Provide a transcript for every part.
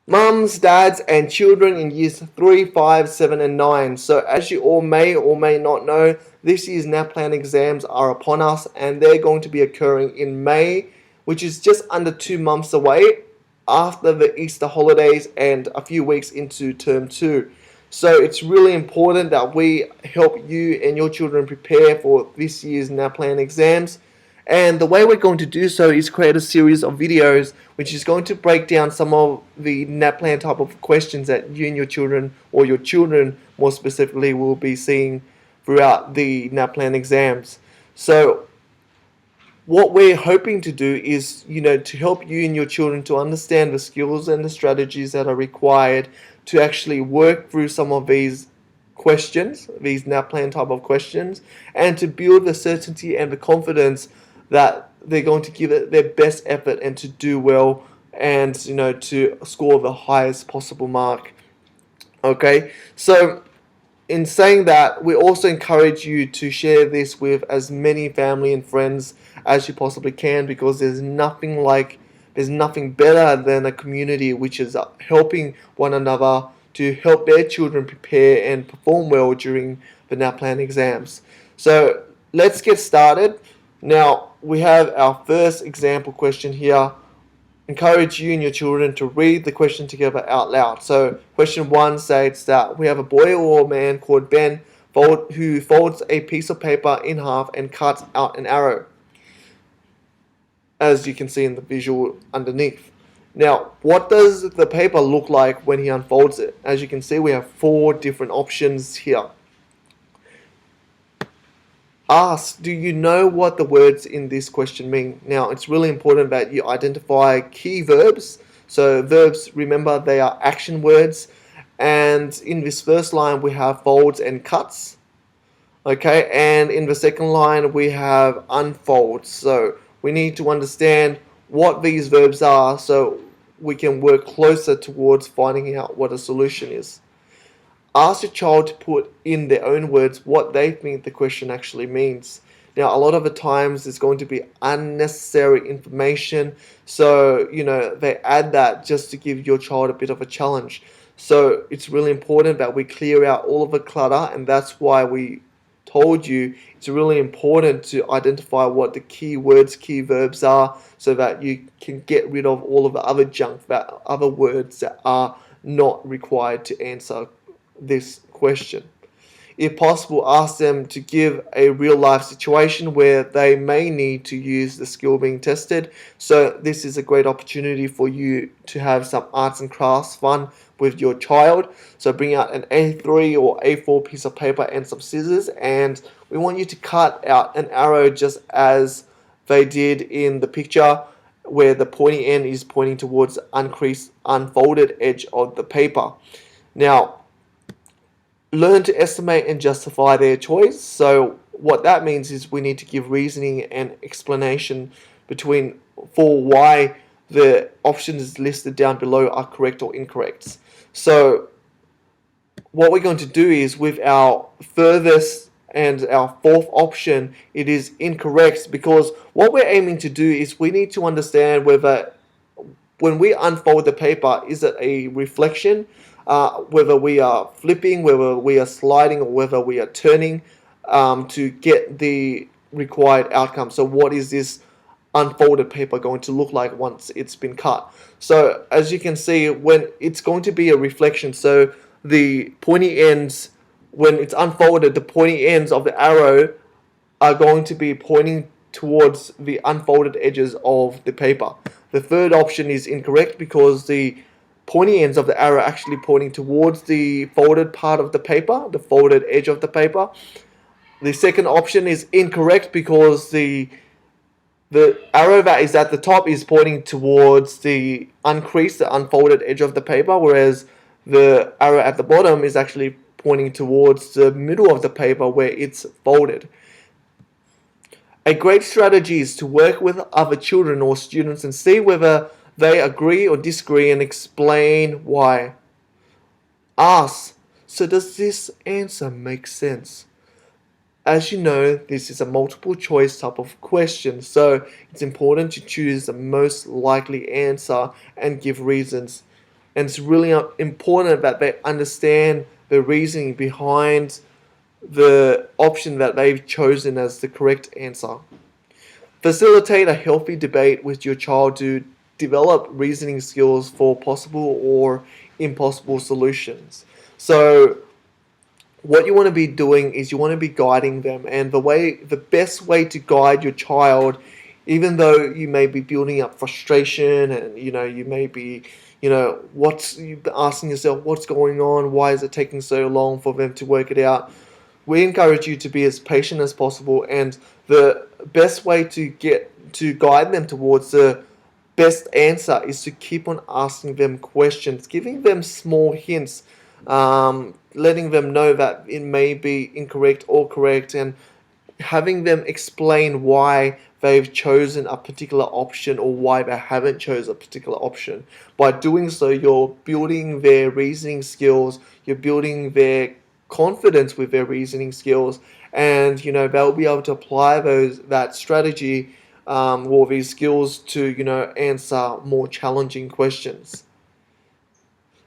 Mums, dads, and children in years 3, 5, 7, and 9. So, as you all may or may not know, this year's NAPLAN exams are upon us and they're going to be occurring in May, which is just under 2 months away after the Easter holidays and a few weeks into term 2. So, it's really important that we help you and your children prepare for this year's NAPLAN exams. And the way we're going to do so is create a series of videos which is going to break down some of the NAPLAN type of questions that you and your children, or your children more specifically, will be seeing throughout the NAPLAN exams. So what we're hoping to do is, to help you and your children to understand the skills and the strategies that are required to actually work through some of these questions, these NAPLAN type of questions, and to build the certainty and the confidence that they're going to give it their best effort and to do well, and to score the highest possible mark. Okay, so in saying that, we also encourage you to share this with as many family and friends as you possibly can, because there's nothing better than a community which is helping one another to help their children prepare and perform well during the NAPLAN exams. So let's get started. Now we have our first example question here. Encourage you and your children to read the question together out loud. So question 1 states that we have a boy or a man called Ben who folds a piece of paper in half and cuts out an arrow, as you can see in the visual underneath. Now, what does the paper look like when he unfolds it? As you can see, we have 4 different options here. Ask, do you know what the words in this question mean? Now, it's really important that you identify key verbs. So verbs, remember, they are action words. And in this first line, we have folds and cuts. Okay, and in the second line, we have unfolds. So we need to understand what these verbs are so we can work closer towards finding out what a solution is. Ask your child to put in their own words what they think the question actually means. Now, a lot of the times it's going to be unnecessary information, so they add that just to give your child a bit of a challenge. So it's really important that we clear out all of the clutter, and that's why we told you it's really important to identify what the key words, key verbs are, so that you can get rid of all of the other junk, other words that are not required to answer this question. If possible, ask them to give a real life situation where they may need to use the skill being tested. So this is a great opportunity for you to have some arts and crafts fun with your child. So bring out an A3 or A4 piece of paper and some scissors, and we want you to cut out an arrow just as they did in the picture, where the pointy end is pointing towards the uncreased, unfolded edge of the paper. Now, learn to estimate and justify their choice. So what that means is we need to give reasoning and explanation for why the options listed down below are correct or incorrect. So what we're going to do is, with our furthest and our fourth option, it is incorrect, because what we're aiming to do is we need to understand whether when we unfold the paper, is it a reflection, whether we are flipping, whether we are sliding, or whether we are turning to get the required outcome. So what is this unfolded paper going to look like once it's been cut? So as you can see, when it's going to be a reflection, so the pointy ends, when it's unfolded, the pointy ends of the arrow are going to be pointing towards the unfolded edges of the paper. The third option is incorrect, because the pointy ends of the arrow are actually pointing towards the folded part of the paper, the folded edge of the paper. The second option is incorrect, because the arrow that is at the top is pointing towards the uncreased, the unfolded edge of the paper, whereas the arrow at the bottom is actually pointing towards the middle of the paper where it's folded. A great strategy is to work with other children or students and see whether they agree or disagree and explain why. Ask, so does this answer make sense? As you know, this is a multiple choice type of question, so it's important to choose the most likely answer and give reasons. and it's really important that they understand the reasoning behind the option that they've chosen as the correct answer. Facilitate a healthy debate with your child to develop reasoning skills for possible or impossible solutions. So what you want to be doing is you want to be guiding them, and the best way to guide your child, even though you may be building up frustration, and you may be what's you asking yourself, what's going on, why is it taking so long for them to work it out. We encourage you to be as patient as possible, and the best way to guide them towards the best answer is to keep on asking them questions, giving them small hints, letting them know that it may be incorrect or correct, and having them explain why they've chosen a particular option or why they haven't chosen a particular option. By doing so, you're building their reasoning skills, you're building their confidence with their reasoning skills, and they'll be able to apply that strategy, or these skills to answer more challenging questions.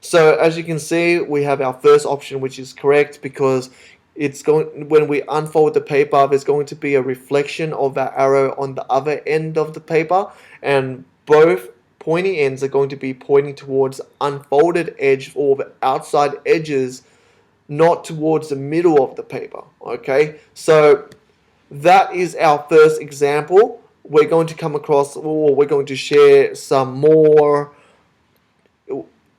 So as you can see, we have our first option, which is correct, because when we unfold the paper, there's going to be a reflection of that arrow on the other end of the paper, and both pointy ends are going to be pointing towards unfolded edge or the outside edges, not towards the middle of the paper. Okay, so that is our first example. We're going to come across, or we're going to share some more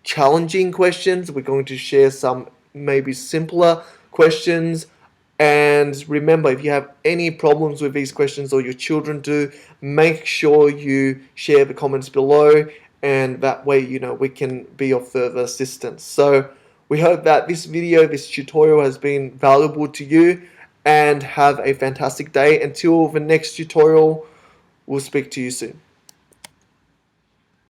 challenging questions. We're going to share some maybe simpler questions. And remember, if you have any problems with these questions, or your children do, make sure you share the comments below, and that way we can be of further assistance. So we hope that this tutorial has been valuable to you, and have a fantastic day. Until the next tutorial, we'll speak to you soon.